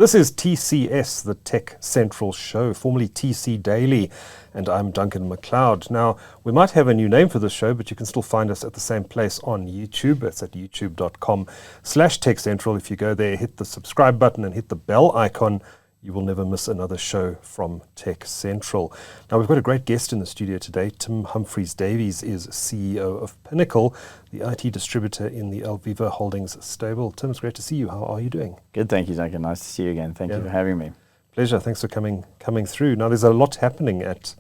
This is TCS, the TechCentral Show, formerly TC Daily, and I'm Duncan McLeod. Now, we might have a new name for this show, but you can still find us at the same place on YouTube. It's at youtube.com/TechCentral. If you go there, hit the subscribe button and hit the bell icon, you will never miss another show from TechCentral. Now, we've got a great guest in the studio today. Tim Humphreys-Davies is CEO of Pinnacle, the IT distributor in the Alviva Holdings stable. Tim, it's great to see you. How are you doing? Good, thank you, Duncan. Nice to see you again. Thank you for having me. Pleasure. Thanks for coming through. Now, there's a lot happening at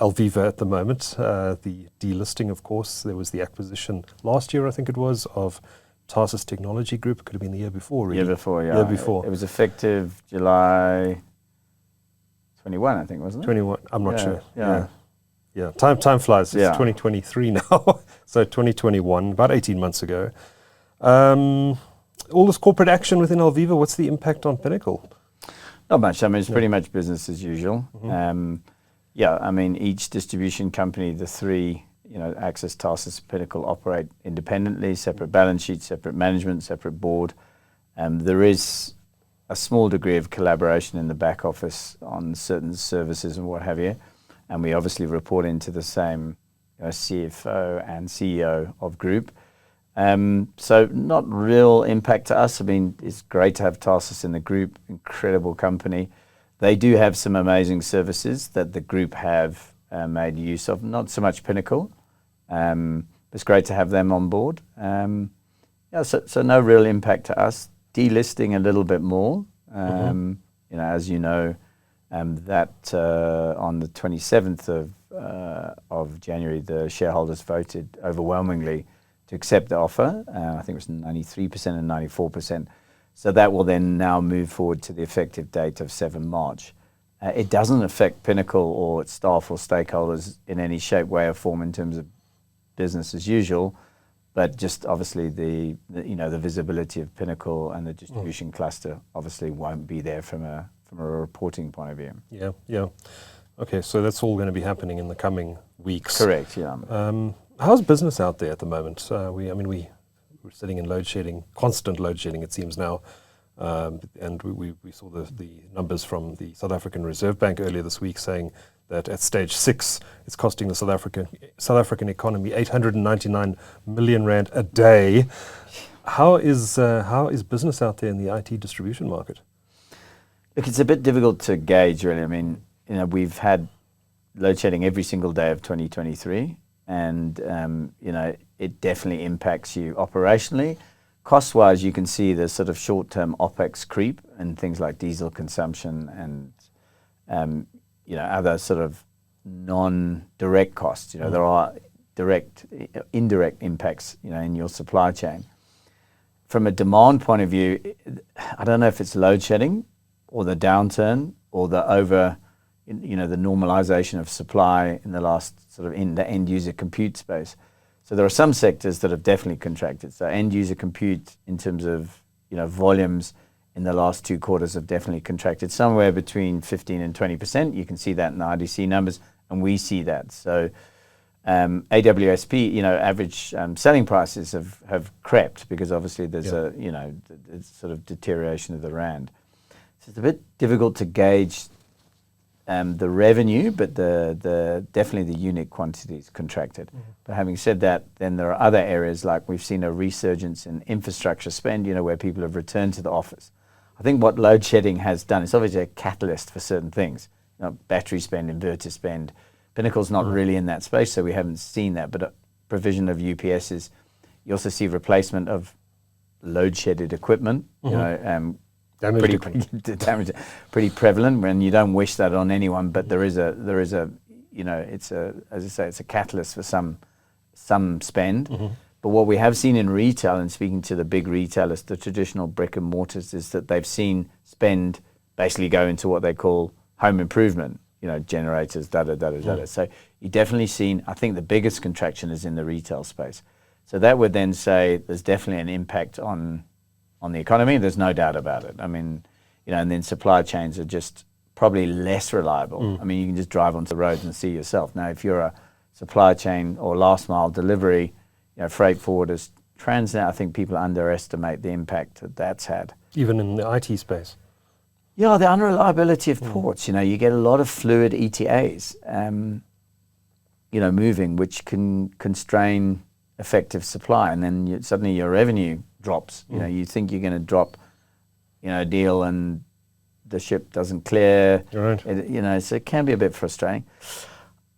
Alviva at the moment. The delisting, of course. There was the acquisition last year, I think it was, of Tarsus Technology Group. It could have been the year before, really. Year before, yeah. Year before. It was effective July 21, I think, wasn't it? 21. I'm not sure. Yeah. Time flies. It's 2023 now. So 2021, about 18 months ago. All this corporate action within Alviva, what's the impact on Pinnacle? Not much. I mean, it's pretty much business as usual. Each distribution company, the three, Access, Tarsus, Pinnacle, operate independently, separate balance sheets, separate management, separate board. There is a small degree of collaboration in the back office on certain services and what have you. And we obviously report into the same CFO and CEO of group. So not real impact to us. I mean, it's great to have Tarsus in the group, incredible company. They do have some amazing services that the group have made use of, not so much Pinnacle. It's great to have them on board. So no real impact to us. Delisting a little bit more. As you know, that on the 27th of January, the shareholders voted overwhelmingly to accept the offer. I think it was 93% and 94%. So that will then now move forward to the effective date of 7 March. It doesn't affect Pinnacle or its staff or stakeholders in any shape, way or form in terms of business as usual, but just obviously the visibility of Pinnacle and the distribution cluster obviously won't be there from a reporting point of view. Yeah. Okay, so that's all going to be happening in the coming weeks. Correct, yeah. How's business out there at the moment? We're sitting in load shedding, constant load shedding it seems now, and we saw the numbers from the South African Reserve Bank earlier this week saying that at stage 6, it's costing the South African economy 899 million rand a day. How is business out there in the IT distribution market? Look, it's a bit difficult to gauge, really. I mean, we've had load shedding every single day of 2023, and it definitely impacts you operationally. Cost-wise, you can see the sort of short-term OpEx creep and things like diesel consumption and other sort of non-direct costs. There are indirect impacts, in your supply chain. From a demand point of view, I don't know if it's load shedding or the downturn or the the normalization of supply in the last sort of in the end user compute space. So there are some sectors that have definitely contracted. So end user compute in terms of volumes in the last 2 quarters have definitely contracted somewhere between 15 and 20%. You can see that in the IDC numbers, and we see that. So AWSP, average selling prices have crept because obviously there's a sort of deterioration of the rand. So it's a bit difficult to gauge the revenue, but the definitely the unit quantities contracted. But having said that, then there are other areas like we've seen a resurgence in infrastructure spend, where people have returned to the office. I think what load shedding has done, it's obviously a catalyst for certain things. Battery spend, inverter spend. Pinnacle's not really in that space, so we haven't seen that. But provision of UPSs, you also see replacement of load-shedded equipment. Pretty prevalent, when you don't wish that on anyone. But there is a it's a catalyst for some spend. But what we have seen in retail, and speaking to the big retailers, the traditional brick and mortars, is that they've seen spend basically go into what they call home improvement, generators, So you've definitely seen, I think the biggest contraction is in the retail space. So that would then say there's definitely an impact on the economy. There's no doubt about it. I mean, and then supply chains are just probably less reliable. I mean, you can just drive onto the road and see yourself. Now, if you're a supply chain or last mile delivery, freight forwarders, Transnet, I think people underestimate the impact that that's had. Even in the IT space? Yeah, the unreliability of ports. You get a lot of fluid ETAs, moving, which can constrain effective supply, and then suddenly your revenue drops. You think you're going to drop, a deal, and the ship doesn't clear. Right. So it can be a bit frustrating.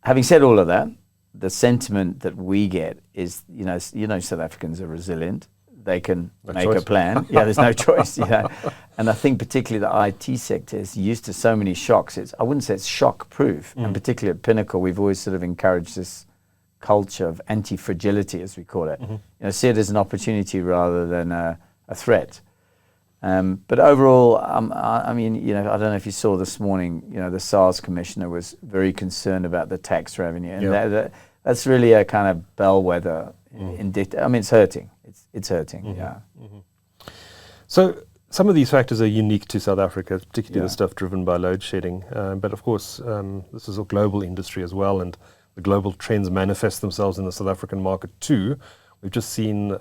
Having said all of that, the sentiment that we get is, South Africans are resilient. They can make a plan. Yeah, there's no choice. And I think particularly the IT sector is used to so many shocks. I wouldn't say it's shock-proof. And particularly at Pinnacle, we've always sort of encouraged this culture of anti-fragility, as we call it. See it as an opportunity rather than a threat. But overall, I don't know if you saw this morning, the SARS commissioner was very concerned about the tax revenue. And that's really a kind of bellwether. It's hurting. It's hurting, So some of these factors are unique to South Africa, particularly the stuff driven by load shedding. But of course, this is a global industry as well, and the global trends manifest themselves in the South African market too. We've just seen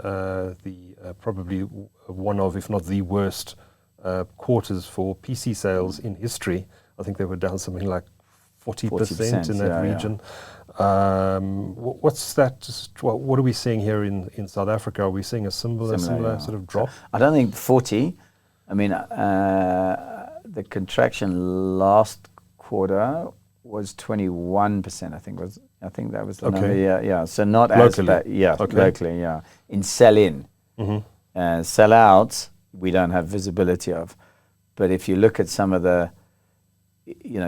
probably one of, if not the worst, quarters for PC sales in history. I think they were down something like 40% in that region. What's that? What are we seeing here in South Africa? Are we seeing a similar sort of drop? I don't think 40. The contraction last quarter was 21%. I think that was the number. Yeah. So not locally. as bad. Locally. Yeah. In sell-in, sell-out, we don't have visibility of. But if you look at some of the,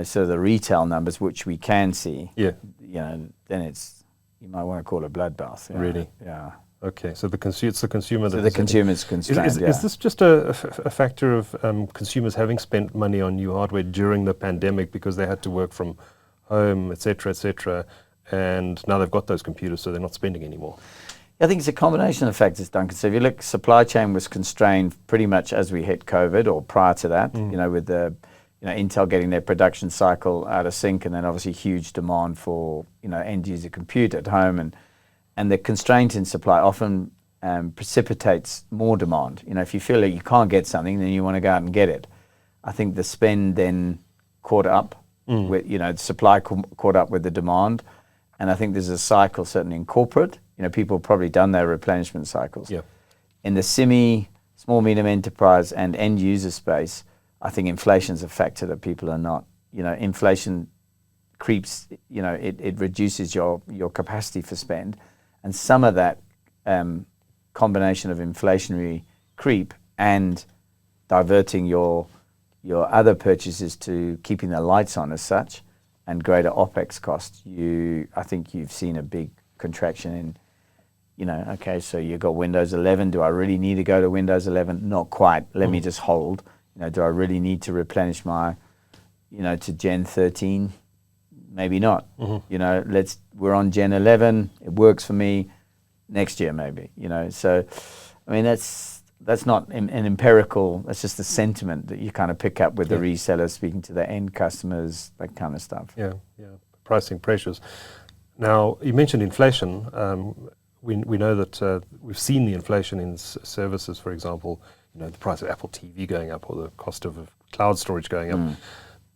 sort of the retail numbers, which we can see, then you might want to call it a bloodbath. Really? Yeah. Okay, so it's the consumer. So the consumer's constrained. Is this just a factor of consumers having spent money on new hardware during the pandemic because they had to work from home, et cetera, and now they've got those computers, so they're not spending anymore? I think it's a combination of factors, Duncan. So if you look, supply chain was constrained pretty much as we hit COVID or prior to that, with the Intel getting their production cycle out of sync, and then obviously huge demand for end user compute at home, and the constraint in supply often precipitates more demand. If you feel like you can't get something, then you want to go out and get it. I think the spend then caught up with, the supply caught up with the demand, and I think there's a cycle certainly in corporate. People have probably done their replenishment cycles. Yeah. In the small, medium enterprise and end user space, I think inflation's a factor that people are not. Inflation creeps, it reduces your capacity for spend. And some of that combination of inflationary creep and diverting your other purchases to keeping the lights on as such and greater OPEX costs, I think you've seen a big contraction in, so you've got Windows 11. Do I really need to go to Windows 11? Not quite. Let me just hold. Do I really need to replenish my, to Gen 13? Maybe not. We're on Gen 11. It works for me. Next year, maybe. So, that's not an empirical. That's just the sentiment that you kind of pick up with the resellers speaking to the end customers, that kind of stuff. Yeah. Pricing pressures. Now, you mentioned inflation. We know that we've seen the inflation in services, for example, the price of Apple TV going up or the cost of cloud storage going up.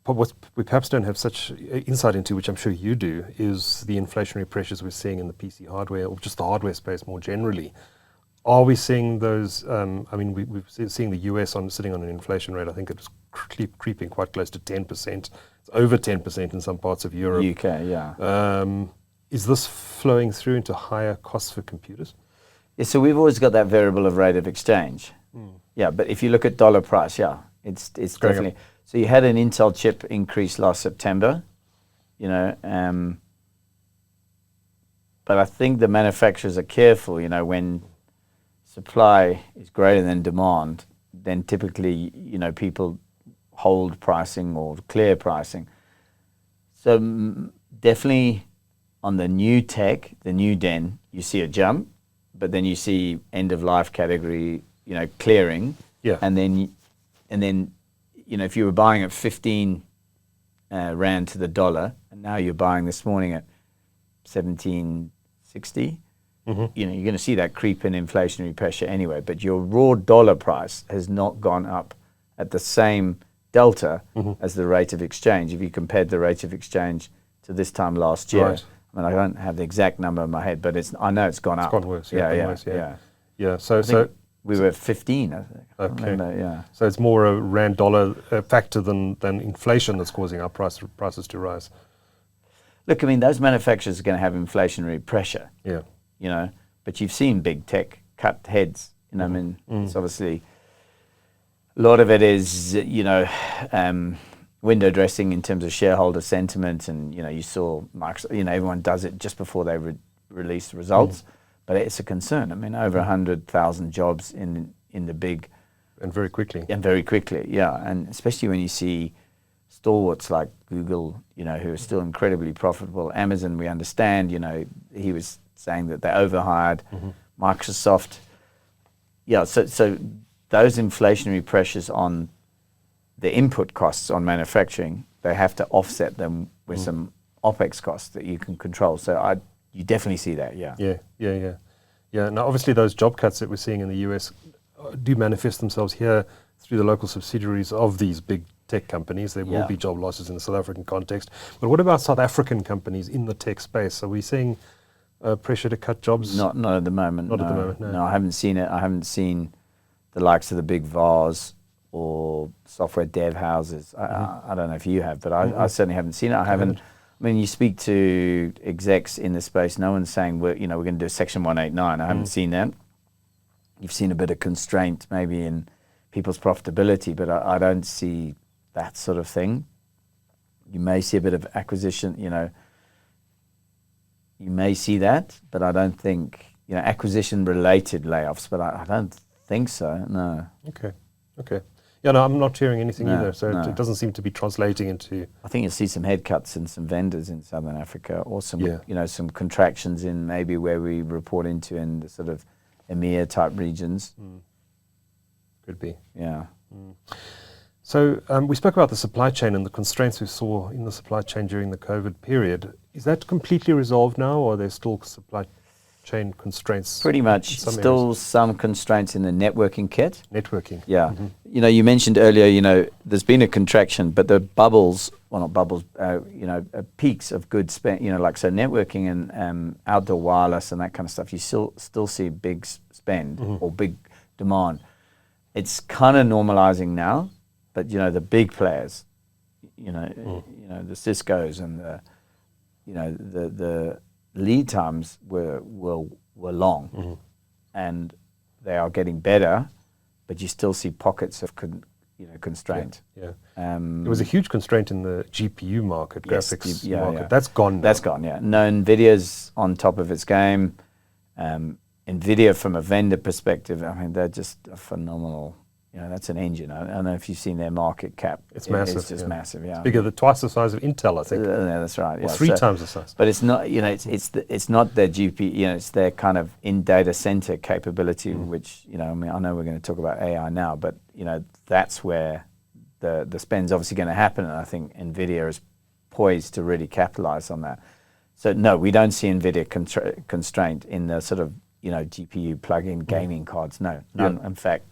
But what we perhaps don't have such insight into, which I'm sure you do, is the inflationary pressures we're seeing in the PC hardware or just the hardware space more generally. Are we seeing those? We've seen the US sitting on an inflation rate. I think it was creeping quite close to 10%. It's over 10% in some parts of Europe. UK, yeah. Is this flowing through into higher costs for computers? Yeah, so we've always got that variable of rate of exchange. Yeah, but if you look at dollar price, it's definitely. Up. So you had an Intel chip increase last September, but I think the manufacturers are careful, when supply is greater than demand, then typically, people hold pricing or clear pricing. So definitely on the new tech, the new den, you see a jump, but then you see end of life category, clearing. Yeah. And then, if you were buying at 15 rand to the dollar, and now you're buying this morning at 17.60, you're going to see that creep in inflationary pressure anyway. But your raw dollar price has not gone up at the same delta as the rate of exchange. If you compared the rate of exchange to this time last year, Right. I mean, I don't have the exact number in my head, but I know it's gone up. It's gone worse. Yeah, Yeah, worse, yeah. Yeah. I think we were 15, I think. I Okay. remember, yeah. So it's more a rand dollar factor than inflation that's causing our prices to rise. Look, I mean, those manufacturers are going to have inflationary pressure, Yeah. you know, but you've seen big tech cut heads, you know, I mean, it's obviously, a lot of it is, you know, window dressing in terms of shareholder sentiment, and, you know, you saw Microsoft, you know, everyone does it just before they release the results, but it's a concern. I mean, over 100,000 jobs in the big... And very quickly. And very quickly, yeah, and especially when you see stalwarts like Google, you know, who are still incredibly profitable. Amazon, we understand, you know, he was saying that they overhired. Microsoft, yeah, so those inflationary pressures on the input costs on manufacturing, they have to offset them with some OPEX costs that you can control. So you definitely see that, yeah. Yeah. Now, obviously, those job cuts that we're seeing in the US do manifest themselves here through the local subsidiaries of these big tech companies. There will be job losses in the South African context. But what about South African companies in the tech space? Are we seeing pressure to cut jobs? Not at the moment. Not at the moment, no. No, I haven't seen it. I haven't seen the likes of the big VARs or software dev houses. I don't know if you have, but I certainly haven't seen it. I haven't. I mean, you speak to execs in the space, no one's saying, we're going to do Section 189. I haven't seen that. You've seen a bit of constraint maybe in people's profitability, but I don't see that sort of thing. You may see a bit of acquisition, you know, you may see that, but I don't think, you know, acquisition-related layoffs, but I don't think so, no. Okay. Yeah, no, I'm not hearing anything either, so no. it doesn't seem to be translating into... I think you'll see some head cuts in some vendors in Southern Africa, or some, Yeah. you know, some contractions in maybe where we report into in the sort of EMEA type regions. Could be. Yeah. So we spoke about the supply chain and the constraints we saw in the supply chain during the COVID period. Is that completely resolved now, or are there still supply chain constraints? Pretty much. in some Still areas? some constraints in the networking kit. Networking. Yeah. You know, you mentioned earlier, you know, there's been a contraction, but the bubbles, well, not bubbles, you know, peaks of good spend, you know, like, so networking and outdoor wireless and that kind of stuff, you still see big spend or big demand. It's kind of normalizing now, but, you know, the big players, you know, the Ciscos and the lead times were long, and they are getting better, but you still see pockets of constraint. Yeah. There was a huge constraint in the GPU market, Yes, graphics yeah, market. yeah. That's gone now. That's gone, yeah. No, NVIDIA's on top of its game. NVIDIA, from a vendor perspective, I mean, they're just a phenomenal, you know, that's an engine. I don't know if you've seen their market cap. It's massive. It's just massive, yeah. Bigger than twice the size of Intel, I think. Yeah, that's right. Or Yeah. three times the size. But it's not, you know, it's not their GPU, you know, it's their kind of in data center capability, which, you know, I mean, I know we're going to talk about AI now, but, you know, that's where the spend's obviously going to happen, and I think NVIDIA is poised to really capitalize on that. So no, we don't see NVIDIA constraint in the sort of, you know, GPU plug-in gaming cards. No, none. In fact,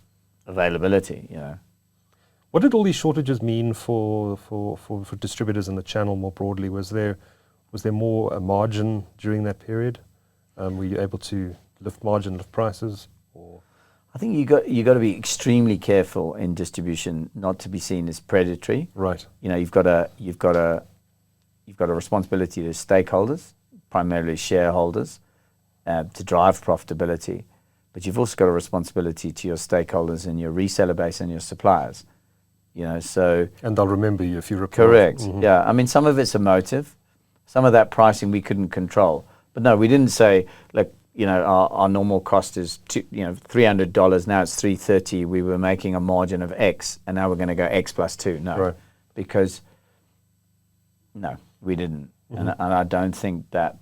availability, you know. What did all these shortages mean for distributors in the channel more broadly? Was there more margin during that period? Were you able to lift margin, lift prices? Or? I think you got to be extremely careful in distribution not to be seen as predatory. Right. You know, you've got a responsibility to stakeholders, primarily shareholders, to drive profitability. But you've also got a responsibility to your stakeholders and your reseller base and your suppliers. You know, so... And they'll remember you if you report. Correct, yeah. I mean, some of it's emotive. Some of that pricing we couldn't control. But no, we didn't say, look, you know, our normal cost is $300, now it's $330. We were making a margin of X, and now we're going to go X plus 2. No, right. Because, no, we didn't. And I don't think that,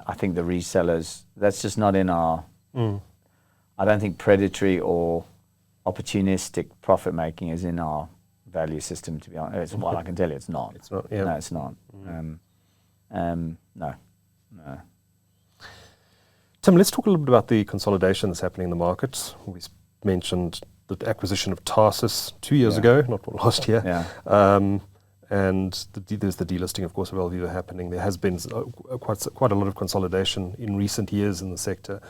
I think the resellers, that's just not in our... I don't think predatory or opportunistic profit making is in our value system, to be honest. Well, I can tell you it's not. It's not, yeah. No, it's not. No. Tim, let's talk a little bit about the consolidation that's happening in the market. We mentioned the acquisition of Tarsus 2 years ago, not last year. Yeah. And there's the delisting, of course, of Alviva happening. There has been quite a lot of consolidation in recent years in the sector.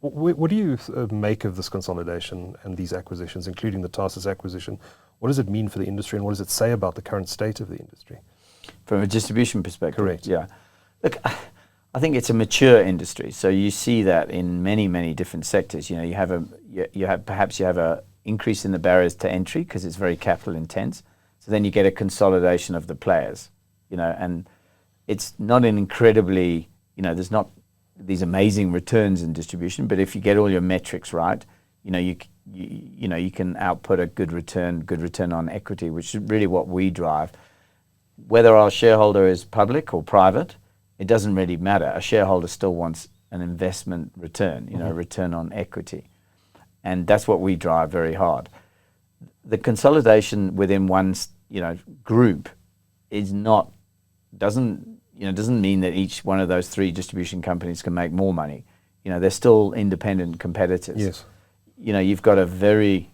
What do you make of this consolidation and these acquisitions, including the Tarsus acquisition? What does it mean for the industry, and what does it say about the current state of the industry? From a distribution perspective? Correct. Yeah. Look, I think it's a mature industry, so you see that in many, many different sectors. You know, you have a increase in the barriers to entry because it's very capital intense. So then you get a consolidation of the players, you know, and it's not an incredibly, you know, there's not these amazing returns in distribution, but if you get all your metrics right, you know, you can output a good return on equity, which is really what we drive. Whether our shareholder is public or private, it doesn't really matter. A shareholder still wants an investment return, you know, return on equity. And that's what we drive very hard. The consolidation within one, you know, group doesn't mean that each one of those three distribution companies can make more money. You know, they're still independent competitors. Yes. You know, you've got a very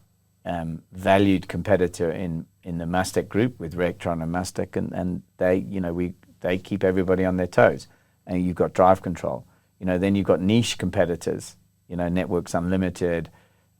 valued competitor in the Mastec group with Rectron and Mastec, and they, you know, they keep everybody on their toes. And you've got Drive Control. You know, then you've got niche competitors. You know, Networks Unlimited,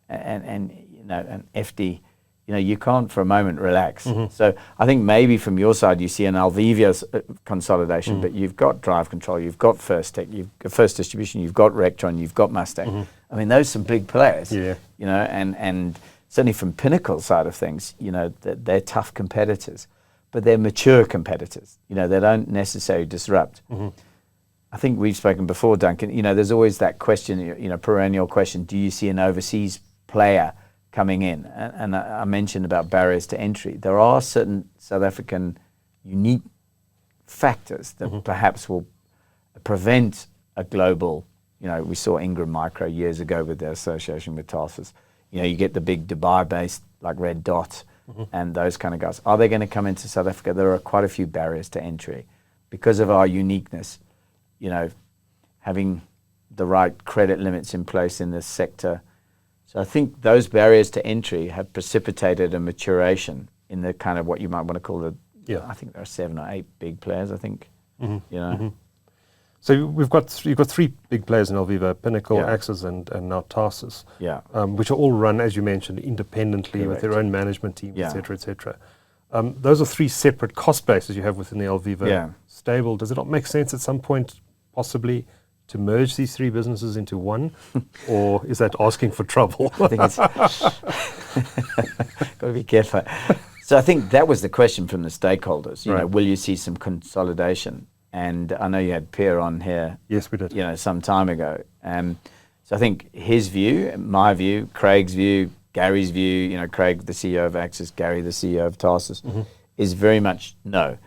and you know, and FD. You know, you can't for a moment relax. So I think maybe from your side you see an Alviva consolidation, but you've got Drive Control, you've got First Tech, you've got First Distribution, you've got Rectron, you've got Mastec. I mean, those are some big players. Yeah. You know, and certainly from Pinnacle side of things, you know, they're tough competitors, but they're mature competitors. You know, they don't necessarily disrupt. I think we've spoken before, Duncan. You know, there's always that question, you know, perennial question: do you see an overseas player coming in? And I mentioned about barriers to entry. There are certain South African unique factors that perhaps will prevent a global, you know, we saw Ingram Micro years ago with their association with Tarsus. You know, you get the big Dubai-based like Red Dot and those kind of guys. Are they going to come into South Africa? There are quite a few barriers to entry because of our uniqueness, you know, having the right credit limits in place in this sector. So I think those barriers to entry have precipitated a maturation in the kind of what you might want to call I think there are 7 or 8 big players, I think. You know. So you've got 3 big players in Alviva: Pinnacle, Axis, and now Tarsus. Which are all run, as you mentioned, independently with their own management team, etc., etc. Those are 3 separate cost bases you have within the Alviva stable. Does it not make sense at some point, possibly, to merge these 3 businesses into one, or is that asking for trouble? I think it's got to be careful. So I think that was the question from the stakeholders. You know, will you see some consolidation? And I know you had Pierre on here. Yes, we did. You know, some time ago. So I think his view, my view, Craig's view, Gary's view. You know, Craig, the CEO of Axis, Gary, the CEO of Tarsus, is very much no.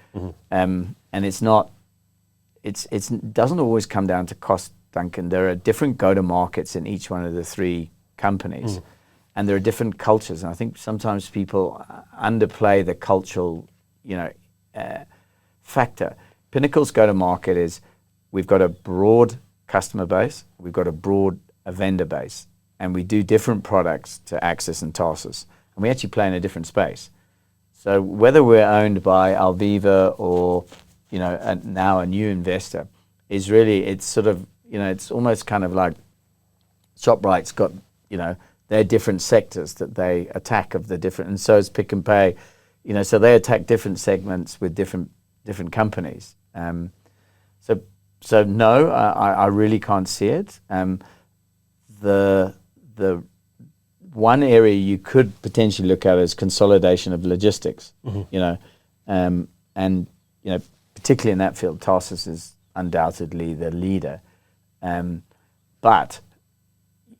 And it's not. It doesn't always come down to cost, Duncan. There are different go-to-markets in each one of the 3 companies, and there are different cultures. And I think sometimes people underplay the cultural, you know, factor. Pinnacle's go-to-market is we've got a broad customer base, we've got a broad vendor base, and we do different products to Axis and Tarsus, and we actually play in a different space. So whether we're owned by Alviva or, you know, now a new investor, is really, it's sort of, you know, it's almost kind of like ShopRite's got, you know, their different sectors that they attack of the different, and so is Pick and Pay, you know, so they attack different segments with different companies. So no, I really can't see it. The one area you could potentially look at is consolidation of logistics, you know, and, you know, particularly in that field, Tarsus is undoubtedly the leader. But,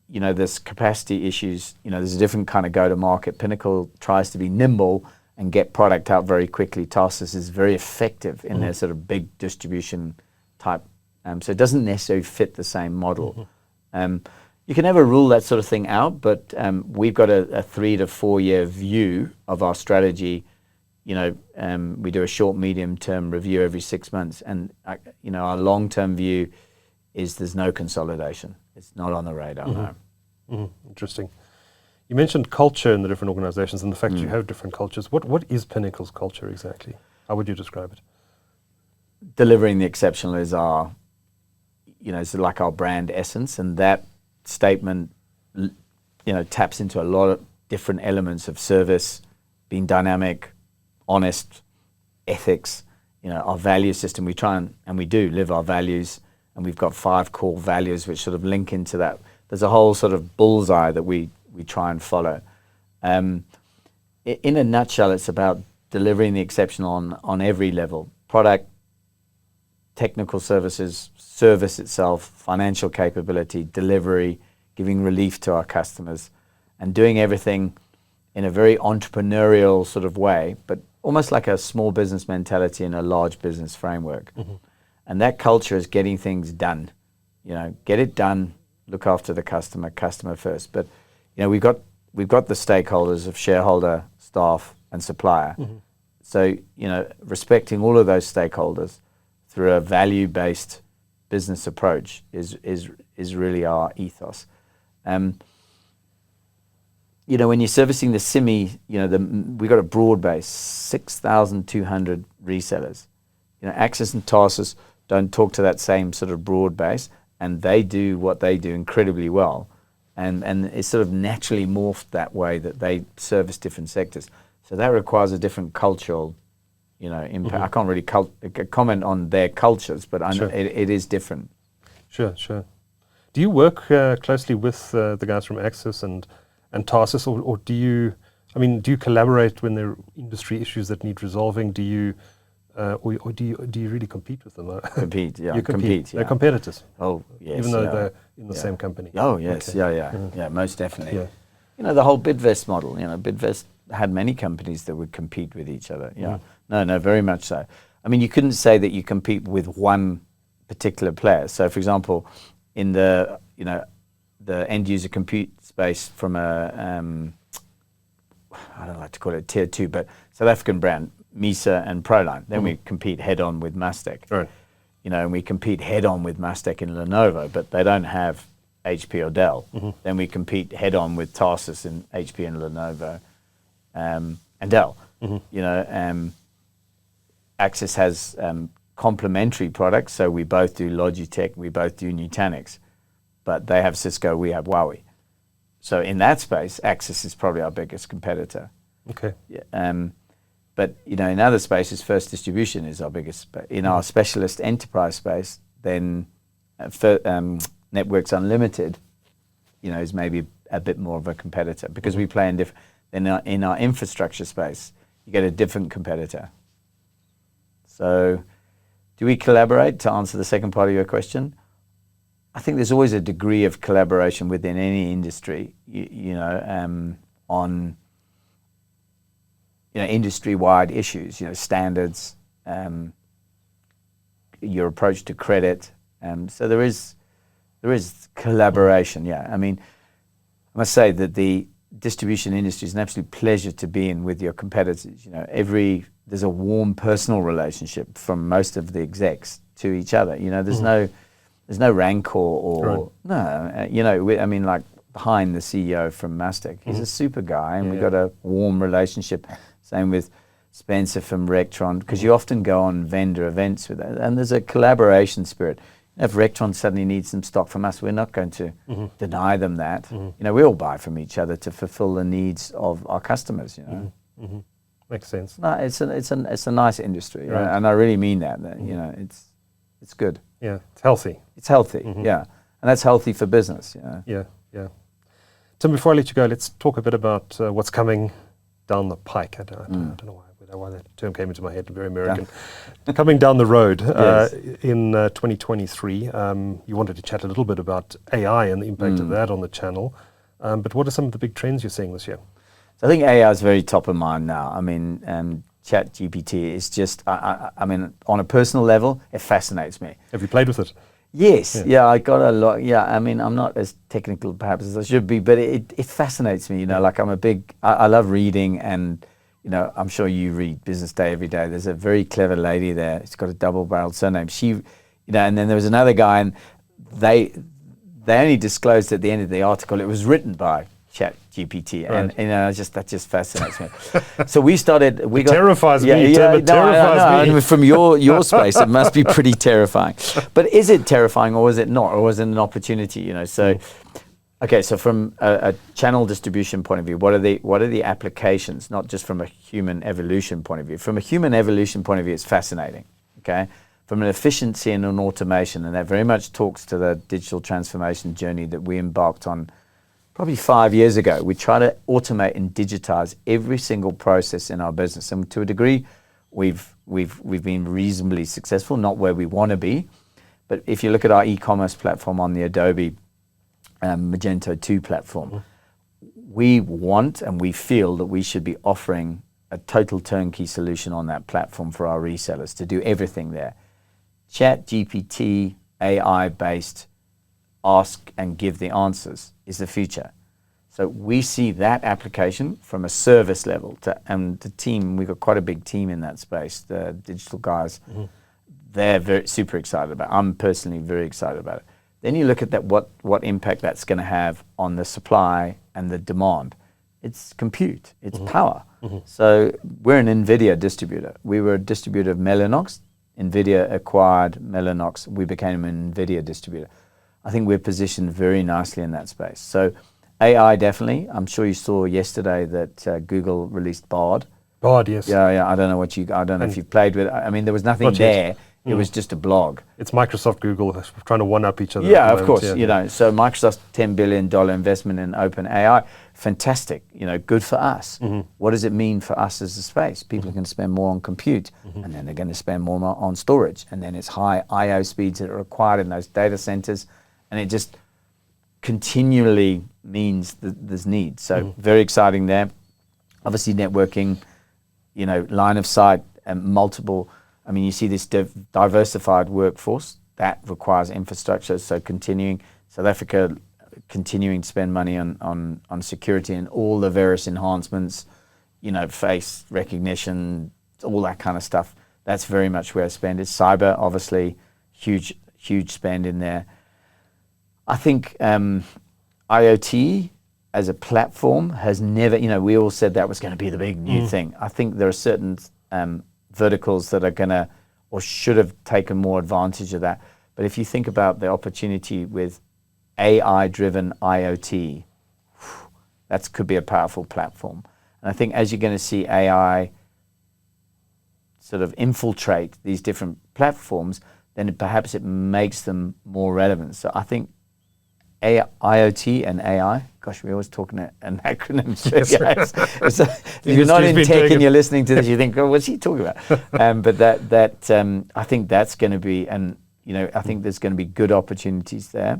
you know, there's capacity issues. You know, there's a different kind of go-to-market. Pinnacle tries to be nimble and get product out very quickly. Tarsus is very effective in their sort of big distribution type. So it doesn't necessarily fit the same model. You can never rule that sort of thing out, but we've got a 3 to 4 year view of our strategy. You know, we do a short, medium-term review every 6 months, and you know, our long-term view is there's no consolidation. It's not on the radar. No. Interesting. You mentioned culture in the different organizations and the fact you have different cultures. What is Pinnacle's culture exactly? How would you describe it? Delivering the exceptional is our, it's like our brand essence, and that statement, taps into a lot of different elements of service, being dynamic, honest, ethics, our value system. We try and we do live our values, and we've got 5 core values which sort of link into that. There's a whole sort of bullseye that we try and follow. In a nutshell, it's about delivering the exceptional on every level: product, technical services, service itself, financial capability, delivery, giving relief to our customers, and doing everything in a very entrepreneurial sort of way, but almost like a small business mentality in a large business framework. And that culture is getting things done. Get it done, look after the customer first. But we've got the stakeholders of shareholder, staff, and supplier. So respecting all of those stakeholders through a value-based business approach is really our ethos. When you're servicing the SIMI, we've got a broad base, 6,200 resellers. Axis and Tarsus don't talk to that same sort of broad base, and they do what they do incredibly well. And it's sort of naturally morphed that way, that they service different sectors. So that requires a different cultural, impact. I can't really comment on their cultures, but I know it is different. Sure. Do you work closely with the guys from Axis and Tarsus, or do you collaborate when there are industry issues that need resolving? Do you really compete with them? Compete, yeah. You compete. Yeah. They're competitors. Oh, yes. Even though they're in the same company. Oh, yes. Okay. Yeah, most definitely. Yeah. The whole Bidvest model. Bidvest had many companies that would compete with each other. Yeah. No, very much so. You couldn't say that you compete with one particular player. So, for example, in the end user compute space from a I don't like to call it tier 2, but South African brand, Misa and Proline. Then we compete head on with Mastec. Right. And we compete head on with Mastec and Lenovo, but they don't have HP or Dell. Then we compete head on with Tarsus and HP and Lenovo and Dell. Axis has complementary products, so we both do Logitech, we both do Nutanix, but they have Cisco, we have Huawei. So in that space, Axis is probably our biggest competitor. Okay. But in other spaces, First Distribution is our biggest. In our specialist enterprise space, then Networks Unlimited, is maybe a bit more of a competitor, because we play in our infrastructure space, you get a different competitor. So, do we collaborate? To answer the second part of your question, I think there's always a degree of collaboration within any industry, on industry-wide issues, standards, your approach to credit. So there is collaboration. Yeah, I must say that the distribution industry is an absolute pleasure to be in with your competitors. There's a warm personal relationship from most of the execs to each other. There's no rancor or like behind the CEO from Mastec, he's a super guy, and we've got a warm relationship. Same with Spencer from Rectron, because you often go on vendor events with that, and there's a collaboration spirit. If Rectron suddenly needs some stock from us, we're not going to deny them that. We all buy from each other to fulfill the needs of our customers. Makes sense. No, it's a nice industry, right? And I really mean that. It's good. Yeah, it's healthy. It's healthy, yeah, and that's healthy for business. Yeah. Tim, before I let you go, let's talk a bit about what's coming down the pike. I don't know why that term came into my head, very American. Coming down the road in 2023, you wanted to chat a little bit about AI and the impact of that on the channel. But what are some of the big trends you're seeing this year? So I think AI is very top of mind now. ChatGPT is just, on a personal level, it fascinates me. Have you played with it? Yes, yeah, I got a lot. Yeah, I'm not as technical perhaps as I should be, but it fascinates me. Like I love reading, and I'm sure you read Business Day every day. There's a very clever lady there. She's got a double-barreled surname. She, and then there was another guy, and they only disclosed at the end of the article it was written by GPT, Right. and that just fascinates me. So we started. Terrifies me. It terrifies me. And from your space, it must be pretty terrifying. But is it terrifying, or is it not, or was it an opportunity? You know, so. Okay, so from a channel distribution point of view, what are the applications, not just from a human evolution point of view? From a human evolution point of view, it's fascinating, okay? From an efficiency and an automation, and that very much talks to the digital transformation journey that we embarked on probably 5 years ago. We try to automate and digitize every single process in our business, and to a degree, we've been reasonably successful, not where we want to be, but if you look at our e-commerce platform on the Adobe Magento 2 platform, we want and we feel that we should be offering a total turnkey solution on that platform for our resellers to do everything there. Chat GPT, AI-based, ask and give the answers is the future. So we see that application from a service level and the team, we've got quite a big team in that space, the digital guys, they're super excited about it. I'm personally very excited about it. Then you look at that, what impact that's going to have on the supply and the demand. It's compute, it's power. So we're an NVIDIA distributor. We were a distributor of Mellanox. NVIDIA acquired Mellanox. We became an NVIDIA distributor. I think we're positioned very nicely in that space. So AI definitely. I'm sure you saw yesterday that Google released Bard. Bard, yes. Yeah. I don't know if you've played with it. I mean, there was nothing there. It was just a blog. It's Microsoft, Google trying to one-up each other. Yeah, of course. Yeah. You know, so Microsoft's $10 billion investment in OpenAI, fantastic. You know, good for us. What does it mean for us as a space? People are going to spend more on compute, and then they're going to spend more on storage, and then it's high I/O speeds that are required in those data centers, and it just continually means that there's need. So very exciting there. Obviously, networking. You know, line of sight and multiple. I mean, you see this diversified workforce that requires infrastructure. So South Africa continuing to spend money on security and all the various enhancements, you know, face recognition, all that kind of stuff. That's very much where spend is. Cyber, obviously, huge spend in there. I think IoT as a platform has never, you know, we all said that was going to be the big new thing. I think there are certain verticals that are going to or should have taken more advantage of that. But if you think about the opportunity with AI-driven IoT, that could be a powerful platform. And I think as you're going to see AI sort of infiltrate these different platforms, then perhaps it makes them more relevant. So I think IoT and AI, gosh, we're always talking an acronym. So if you're not in tech and you're listening to this, you think, oh, what's he talking about? But I think that's going to be, and you know, I think there's going to be good opportunities there.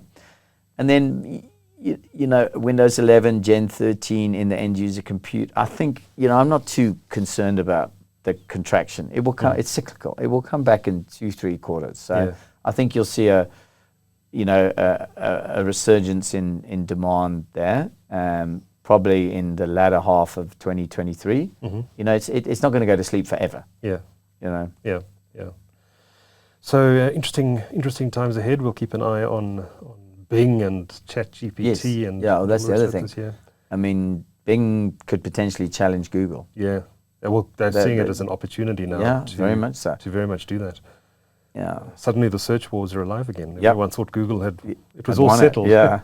And then, you know, Windows 11, Gen 13 in the end user compute. I think, you know, I'm not too concerned about the contraction. It will come. It's cyclical. It will come back in 2-3 quarters. So I think you'll see a resurgence in demand there, probably in the latter half of 2023. You know, it's not going to go to sleep forever. Yeah. You know. Yeah. So interesting times ahead. We'll keep an eye on Bing and ChatGPT. Yes. And well, that's the other thing. Yeah. I mean, Bing could potentially challenge Google. Yeah. Well, they're seeing it as an opportunity now. Yeah, very much so. To very much do that. Yeah. Suddenly the search wars are alive again. Yep. Everyone thought Google it was all settled. Yeah.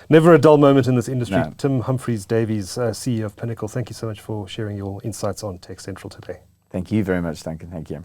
Never a dull moment in this industry. No. Tim Humphreys-Davies, CEO of Pinnacle, thank you so much for sharing your insights on Tech Central today. Thank you very much, Duncan. Thank you.